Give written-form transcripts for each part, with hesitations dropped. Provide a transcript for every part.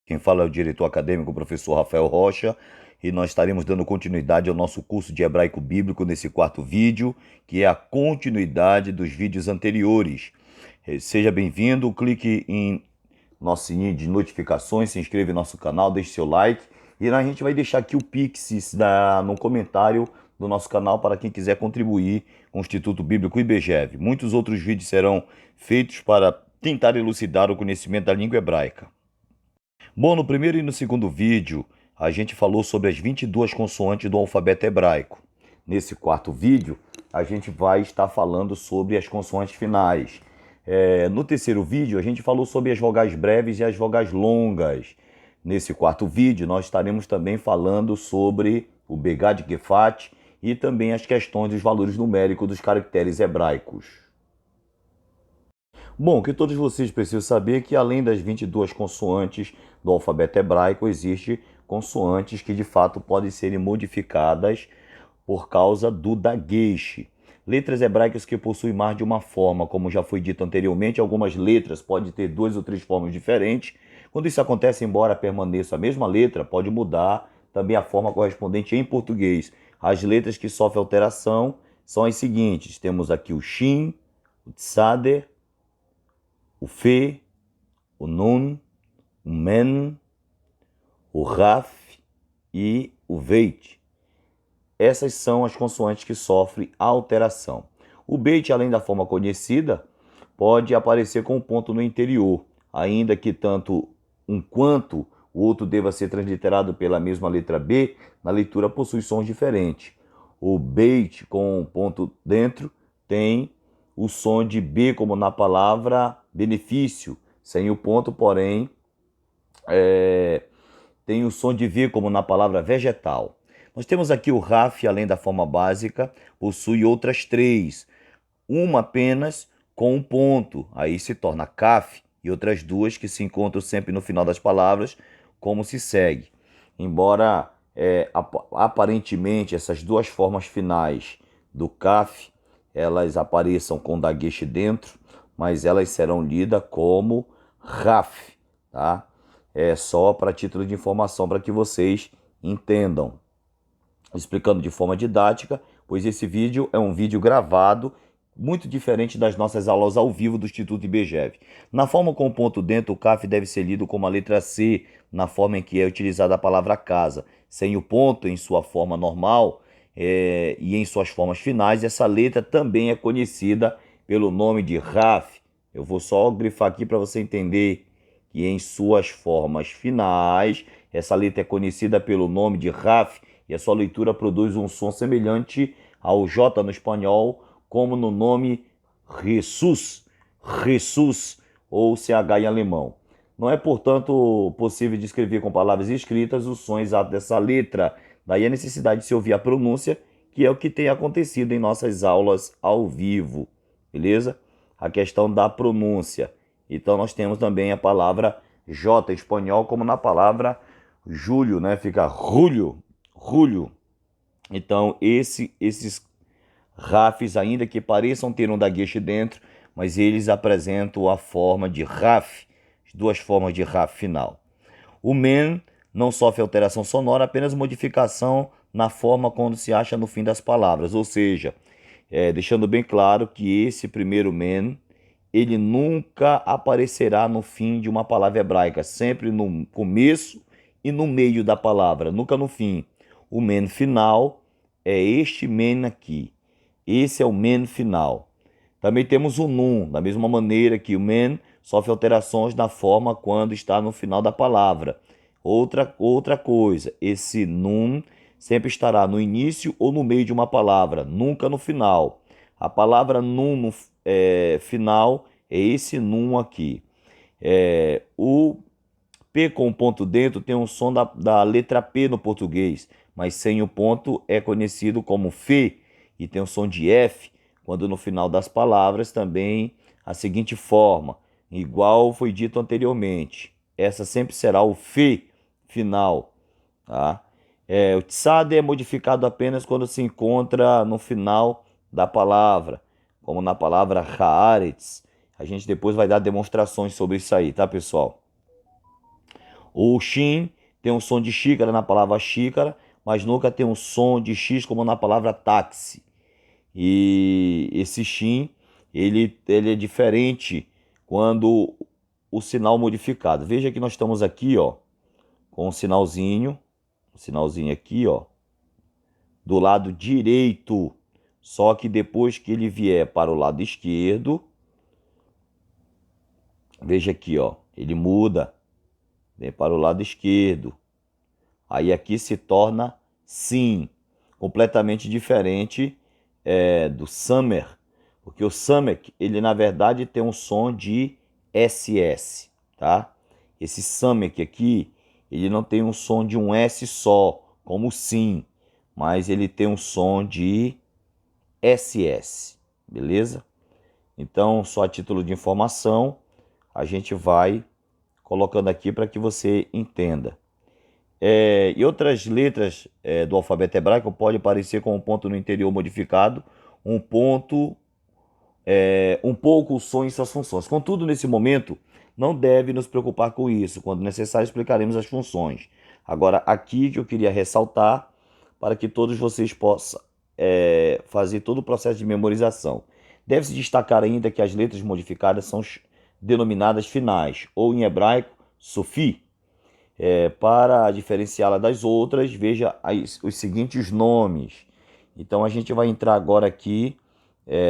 Quem fala é o diretor acadêmico, professor Rafael Rocha, e nós estaremos dando continuidade ao nosso curso de hebraico bíblico nesse quarto vídeo, que é a continuidade dos vídeos anteriores. Seja bem-vindo, clique em nosso sininho de notificações, se inscreva em nosso canal, deixe seu like, e a gente vai deixar aqui o Pix no comentário do nosso canal para quem quiser contribuir com o Instituto Bíblico IBGEV. Muitos outros vídeos serão feitos para tentar elucidar o conhecimento da língua hebraica. Bom, no primeiro e no segundo vídeo, a gente falou sobre as 22 consoantes do alfabeto hebraico. Nesse quarto vídeo, a gente vai estar falando sobre as consoantes finais. No terceiro vídeo, a gente falou sobre as vogais breves e as vogais longas. Nesse quarto vídeo, nós estaremos também falando sobre o Begad Gefat e também as questões dos valores numéricos dos caracteres hebraicos. Bom, o que todos vocês precisam saber é que além das 22 consoantes do alfabeto hebraico, existem consoantes que de fato podem ser modificadas por causa do dagesh. Letras hebraicas que possuem mais de uma forma, como já foi dito anteriormente, algumas letras podem ter 2 ou 3 formas diferentes. Quando isso acontece, embora permaneça a mesma letra, pode mudar também a forma correspondente em português. As letras que sofrem alteração são as seguintes. Temos aqui o Shin, o Tsader, o Fe, o Nun, o Men, o Raf e o Veit. Essas são as consoantes que sofrem alteração. O Beit, além da forma conhecida, pode aparecer com um ponto no interior, ainda que tanto um quanto o outro deva ser transliterado pela mesma letra B, na leitura possui sons diferentes. O Beit com um ponto dentro tem o som de B, como na palavra benefício, sem o ponto, porém, tem o som de V, como na palavra vegetal. Nós temos aqui o Raf, além da forma básica, possui outras 3. Uma apenas com um ponto, aí se torna Kaf, e outras 2 que se encontram sempre no final das palavras, como se segue. Embora aparentemente essas 2 formas finais do Kaf, elas apareçam com dagesh dentro, mas elas serão lidas como Raf, tá? É só para título de informação, para que vocês entendam. Explicando de forma didática, pois esse vídeo é um vídeo gravado, muito diferente das nossas aulas ao vivo do Instituto IBGEV. Na forma com o ponto dentro, o Kaf deve ser lido como a letra C, na forma em que é utilizada a palavra casa. Sem o ponto em sua forma normal e em suas formas finais, essa letra também é conhecida pelo nome de Raf. Eu vou só grifar aqui para você entender que em suas formas finais, essa letra é conhecida pelo nome de Raf, e a sua leitura produz um som semelhante ao J no espanhol, como no nome Jesus, Jesus ou CH em alemão. Não é, portanto, possível de escrever com palavras escritas o som exato dessa letra. Daí a necessidade de se ouvir a pronúncia, que é o que tem acontecido em nossas aulas ao vivo, beleza? A questão da pronúncia. Então nós temos também a palavra J em espanhol, como na palavra Júlio, né? Fica Julio. Então esses Rafs, ainda que pareçam ter um dagesh dentro, mas eles apresentam a forma de Raf, as 2 formas de Raf final. O Men não sofre alteração sonora, apenas modificação na forma quando se acha no fim das palavras, ou seja, deixando bem claro que esse primeiro Men, ele nunca aparecerá no fim de uma palavra hebraica, sempre no começo e no meio da palavra, nunca no fim. O men final é este men aqui. Esse é o men final. Também temos o nun, da mesma maneira que o men sofre alterações na forma quando está no final da palavra. Outra coisa, esse nun sempre estará no início ou no meio de uma palavra, nunca no final. A palavra nun no final é esse nun aqui. O P com ponto dentro tem um som da letra P no português, mas sem o ponto é conhecido como Fê, e tem o som de F, quando no final das palavras também a seguinte forma, igual foi dito anteriormente. Essa sempre será o Fê final, tá? O Tsade é modificado apenas quando se encontra no final da palavra, como na palavra Haaretz. A gente depois vai dar demonstrações sobre isso aí, tá, pessoal? O Shin tem um som de xícara na palavra xícara, mas nunca tem um som de X como na palavra táxi. E esse Shin, ele é diferente quando o sinal modificado. Veja que nós estamos aqui, ó, com um sinalzinho aqui, ó, do lado direito. Só que depois que ele vier para o lado esquerdo, veja aqui, ó, ele muda, vem para o lado esquerdo. Aí aqui se torna sim, completamente diferente do summer, porque o summer, ele na verdade tem um som de SS, tá? Esse summer aqui, ele não tem um som de um S só, como o sim, mas ele tem um som de SS, beleza? Então, só a título de informação, a gente vai colocando aqui para que você entenda. E outras letras do alfabeto hebraico pode aparecer com um ponto no interior modificado, um ponto, um pouco o som e suas funções. Contudo, nesse momento, não deve nos preocupar com isso. Quando necessário, explicaremos as funções. Agora, aqui que eu queria ressaltar, para que todos vocês possam fazer todo o processo de memorização. Deve-se destacar ainda que as letras modificadas são denominadas finais, ou em hebraico, sofi. Para diferenciá-la das outras, veja os seguintes nomes. Então a gente vai entrar agora aqui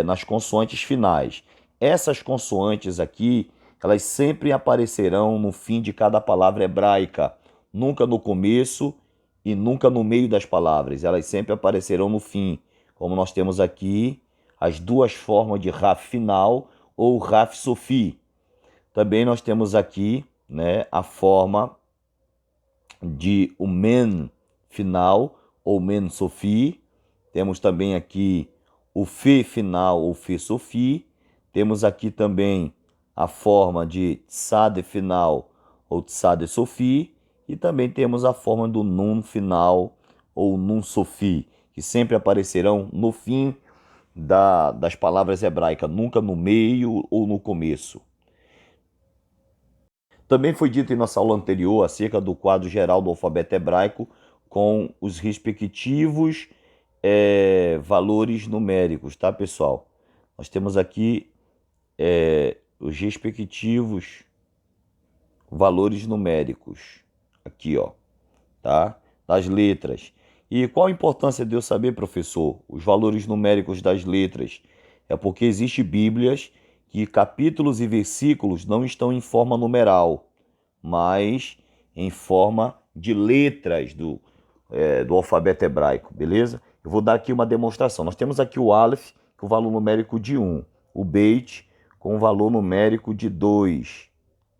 nas consoantes finais. Essas consoantes aqui, elas sempre aparecerão no fim de cada palavra hebraica, nunca no começo e nunca no meio das palavras. Elas sempre aparecerão no fim, como nós temos aqui as duas formas de Raf final ou Raf Sofi. Também nós temos aqui, né, a forma de o men final ou men sofi. Temos também aqui o fe final ou fe sofi. Temos aqui também a forma de tsade final ou tsade sofi. E também temos a forma do nun final ou nun sofi, que sempre aparecerão no fim das palavras hebraicas, nunca no meio ou no começo. Também foi dito em nossa aula anterior acerca do quadro geral do alfabeto hebraico com os respectivos valores numéricos, tá, pessoal? Nós temos aqui os respectivos valores numéricos, aqui, ó, tá? Das letras. E qual a importância de eu saber, professor, os valores numéricos das letras? É porque existem bíblias que capítulos e versículos não estão em forma numeral, mas em forma de letras do alfabeto hebraico, beleza? Eu vou dar aqui uma demonstração. Nós temos aqui o Aleph, com o valor numérico de 1, o Beit, com o valor numérico de 2,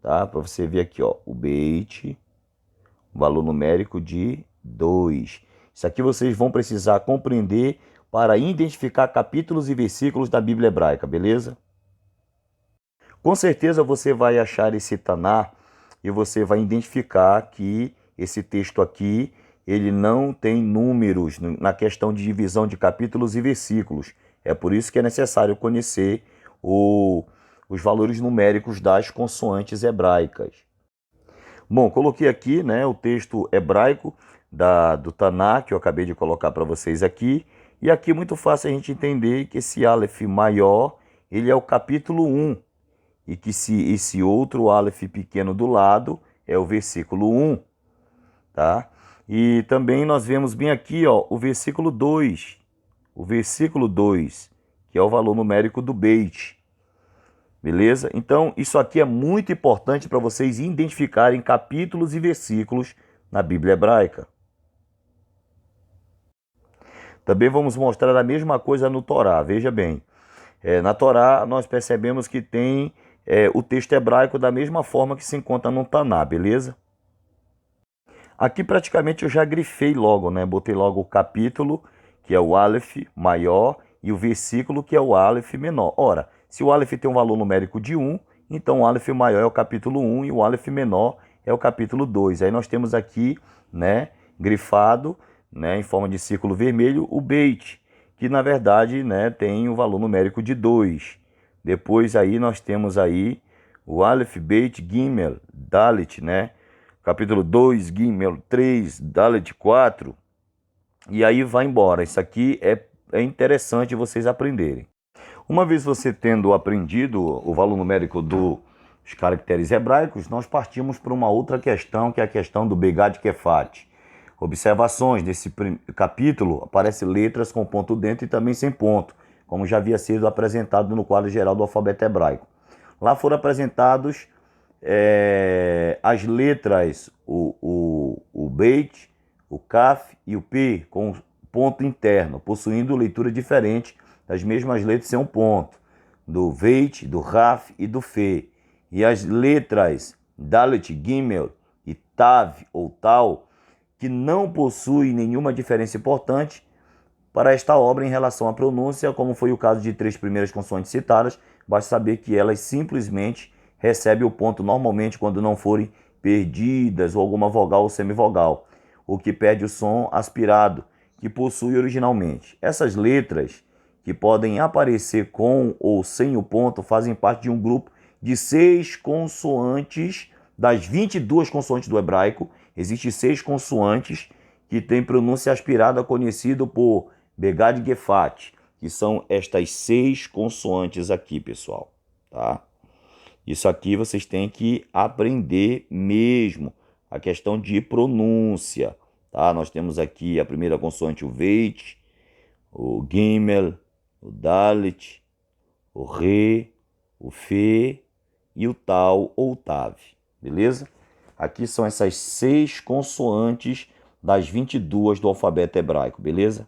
tá? Para você ver aqui, ó, o Beit, valor numérico de 2. Isso aqui vocês vão precisar compreender para identificar capítulos e versículos da Bíblia hebraica, beleza? Com certeza você vai achar esse Taná e você vai identificar que esse texto aqui, ele não tem números na questão de divisão de capítulos e versículos. É por isso que é necessário conhecer os valores numéricos das consoantes hebraicas. Bom, coloquei aqui, né, o texto hebraico do Taná, que eu acabei de colocar para vocês aqui. E aqui é muito fácil a gente entender que esse Aleph maior, ele é o capítulo 1. E que esse outro Aleph pequeno do lado é o versículo 1, tá? E também nós vemos bem aqui, ó, o versículo 2. O versículo 2, que é o valor numérico do Beit. Beleza? Então, isso aqui é muito importante para vocês identificarem capítulos e versículos na Bíblia hebraica. Também vamos mostrar a mesma coisa no Torá. Veja bem, na Torá nós percebemos que tem o texto hebraico da mesma forma que se encontra no Taná, beleza? Aqui praticamente eu já grifei logo, né? Botei logo o capítulo, que é o Aleph maior, e o versículo, que é o Aleph menor. Ora, se o Aleph tem um valor numérico de 1, então o Aleph maior é o capítulo 1 e o Aleph menor é o capítulo 2. Aí nós temos aqui, né, grifado, né, em forma de círculo vermelho, o Beit, que na verdade, né, tem o valor numérico de 2. Depois aí nós temos aí o Aleph, Beit, Gimel, Dalet, né, capítulo 2, Gimel 3, Dalet 4, e aí vai embora. Isso aqui é interessante vocês aprenderem. Uma vez você tendo aprendido o valor numérico dos caracteres hebraicos, nós partimos para uma outra questão, que é a questão do Begad Kefat. Observações: nesse capítulo aparecem letras com ponto dentro e também sem ponto, como já havia sido apresentado no quadro geral do alfabeto hebraico. Lá foram apresentados as letras, o Beit, o Kaf e o P, com ponto interno, possuindo leitura diferente das mesmas letras sem um ponto, do Veit, do Raf e do Fe. E as letras Dalet, Gimel e Tav ou Tal, que não possuem nenhuma diferença importante para esta obra em relação à pronúncia, como foi o caso de 3 primeiras consoantes citadas, basta saber que elas simplesmente recebem o ponto normalmente quando não forem perdidas ou alguma vogal ou semivogal, o que perde o som aspirado, que possui originalmente. Essas letras, que podem aparecer com ou sem o ponto, fazem parte de um grupo de 6 consoantes. Das 22 consoantes do hebraico, existem 6 consoantes que têm pronúncia aspirada, conhecido por Begad Kefat, que são estas 6 consoantes aqui, pessoal, tá? Isso aqui vocês têm que aprender mesmo, a questão de pronúncia, tá? Nós temos aqui a primeira consoante, o Veit, o Gimel, o Dalet, o Re, o Fe e o Tal ou Tav, beleza? Aqui são essas 6 consoantes das 22 do alfabeto hebraico, beleza?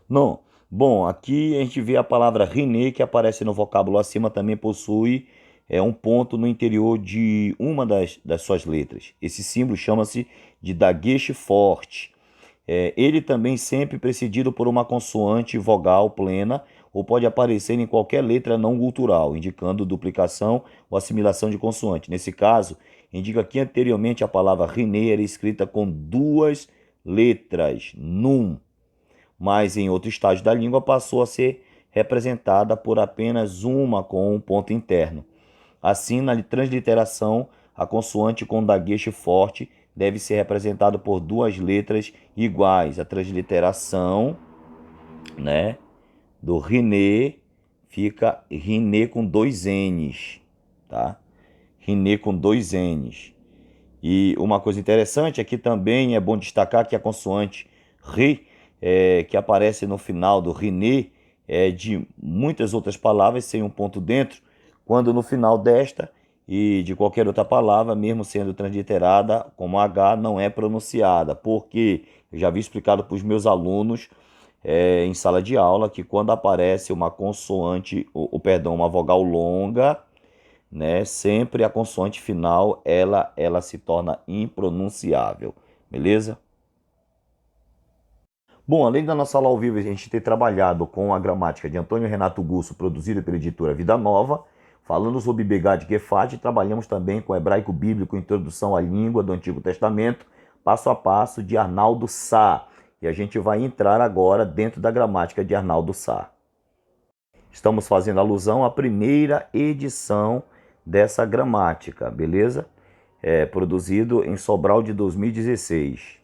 Não. Bom, aqui a gente vê a palavra Riné, que aparece no vocábulo acima, também possui um ponto no interior de uma das suas letras. Esse símbolo chama-se de dagesh forte. Ele também sempre precedido por uma consoante vogal plena, ou pode aparecer em qualquer letra não gutural, indicando duplicação ou assimilação de consoante. Nesse caso, indica que anteriormente a palavra Riné era escrita com 2 letras, num, mas em outro estágio da língua passou a ser representada por apenas uma com um ponto interno. Assim, na transliteração, a consoante com dagesh forte deve ser representada por 2 letras iguais. A transliteração, né, do Riné fica Riné com 2 N's, tá? Riné com 2 N's. E uma coisa interessante aqui também é bom destacar que a consoante Ri, que aparece no final do Riné, de muitas outras palavras sem um ponto dentro, quando no final desta e de qualquer outra palavra, mesmo sendo transliterada como H, não é pronunciada. Porque eu já vi explicado para os meus alunos em sala de aula que quando aparece uma consoante, uma vogal longa, né, sempre a consoante final ela se torna impronunciável, beleza? Bom, além da nossa aula ao vivo, a gente ter trabalhado com a gramática de Antônio Renato Gusso, produzida pela editora Vida Nova, falando sobre Begad Kefat, trabalhamos também com o hebraico bíblico, introdução à língua do Antigo Testamento, passo a passo, de Arnaldo Sá. E a gente vai entrar agora dentro da gramática de Arnaldo Sá. Estamos fazendo alusão à primeira edição dessa gramática, beleza? Produzido em Sobral de 2016.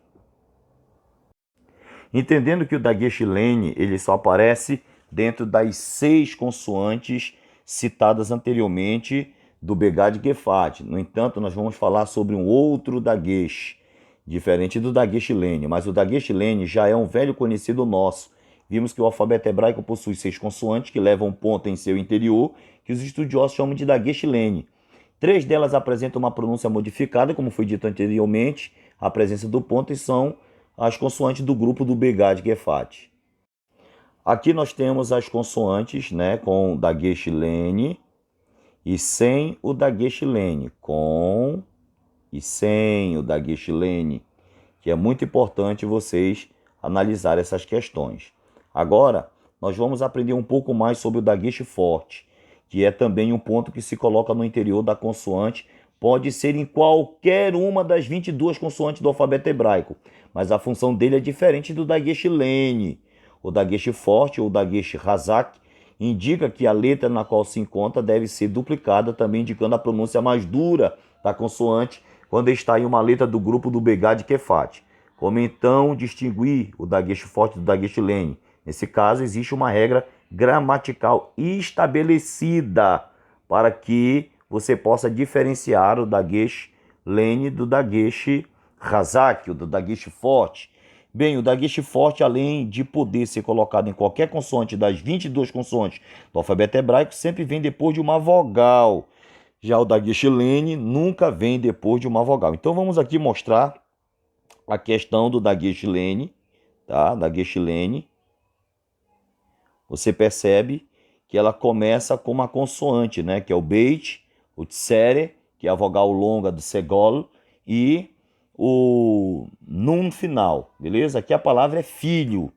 Entendendo que o dagesh lene ele só aparece dentro das 6 consoantes citadas anteriormente do Begad Kefat. No entanto, nós vamos falar sobre um outro dagesh, diferente do dagesh lene, mas o dagesh lene já é um velho conhecido nosso. Vimos que o alfabeto hebraico possui 6 consoantes que levam um ponto em seu interior, que os estudiosos chamam de dagesh lene. 3 delas apresentam uma pronúncia modificada, como foi dito anteriormente, a presença do ponto, e são as consoantes do grupo do Begad Kefat. Aqui nós temos as consoantes, né, com dagesh lene e sem o dagesh lene, com e sem o dagesh lene, que é muito importante vocês analisar essas questões. Agora, nós vamos aprender um pouco mais sobre o dagesh forte, que é também um ponto que se coloca no interior da consoante, pode ser em qualquer uma das 22 consoantes do alfabeto hebraico, mas a função dele é diferente do dagesh lene. O dagesh forte ou dagesh hazak indica que a letra na qual se encontra deve ser duplicada, também indicando a pronúncia mais dura da consoante, quando está em uma letra do grupo do Begad Kefat. Como então distinguir o dagueche forte do dagueche lene? Nesse caso, existe uma regra gramatical estabelecida para que você possa diferenciar o dagueche lene do dagueche hazak, do dagueche forte. Bem, o dagueche forte, além de poder ser colocado em qualquer consoante das 22 consoantes do alfabeto hebraico, sempre vem depois de uma vogal. Já o dagueche lene nunca vem depois de uma vogal. Então vamos aqui mostrar a questão do dagueche lene, tá? Dagueche lene. Você percebe que ela começa com uma consoante, né? Que é o beit, o tsere, que é a vogal longa do segol, e o nun final, beleza? Aqui a palavra é filho.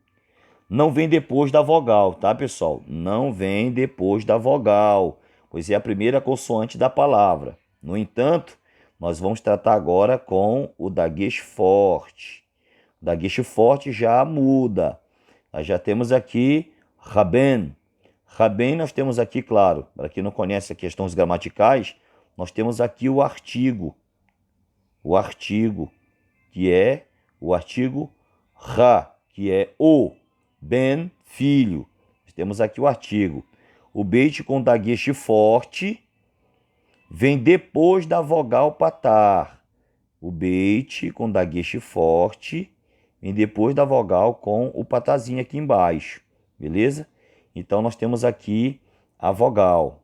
Não vem depois da vogal, tá, pessoal? Não vem depois da vogal, pois é a primeira consoante da palavra. No entanto, nós vamos tratar agora com o dagueche forte. O dagueche forte já muda. Nós já temos aqui Raben. Raben nós temos aqui, claro, para quem não conhece as questões gramaticais, nós temos aqui o artigo. O artigo, que é o artigo Ra, que é o, Ben, filho. Nós temos aqui o artigo. O beit com dagueche forte vem depois da vogal patar. O beit com dagueche forte vem depois da vogal com o patazinho aqui embaixo. Beleza? Então, nós temos aqui a vogal.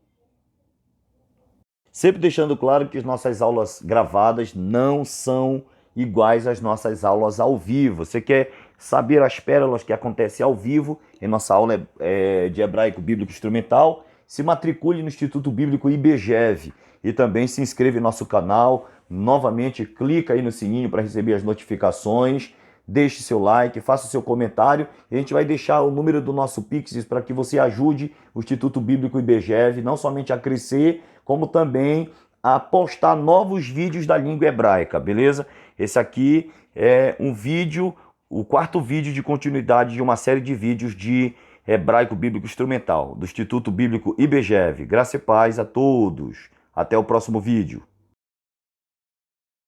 Sempre deixando claro que as nossas aulas gravadas não são iguais às nossas aulas ao vivo. Você quer saber as pérolas que acontecem ao vivo em nossa aula de hebraico bíblico instrumental? Se matricule no Instituto Bíblico IBGEV e também se inscreva em nosso canal. Novamente, clica aí no sininho para receber as notificações. Deixe seu like, faça seu comentário. A gente vai deixar o número do nosso Pix para que você ajude o Instituto Bíblico IBGEV não somente a crescer, como também a postar novos vídeos da língua hebraica, beleza? Esse aqui é um vídeo, o quarto vídeo de continuidade de uma série de vídeos de hebraico bíblico instrumental do Instituto Bíblico IBGEV. Graça e paz a todos. Até o próximo vídeo.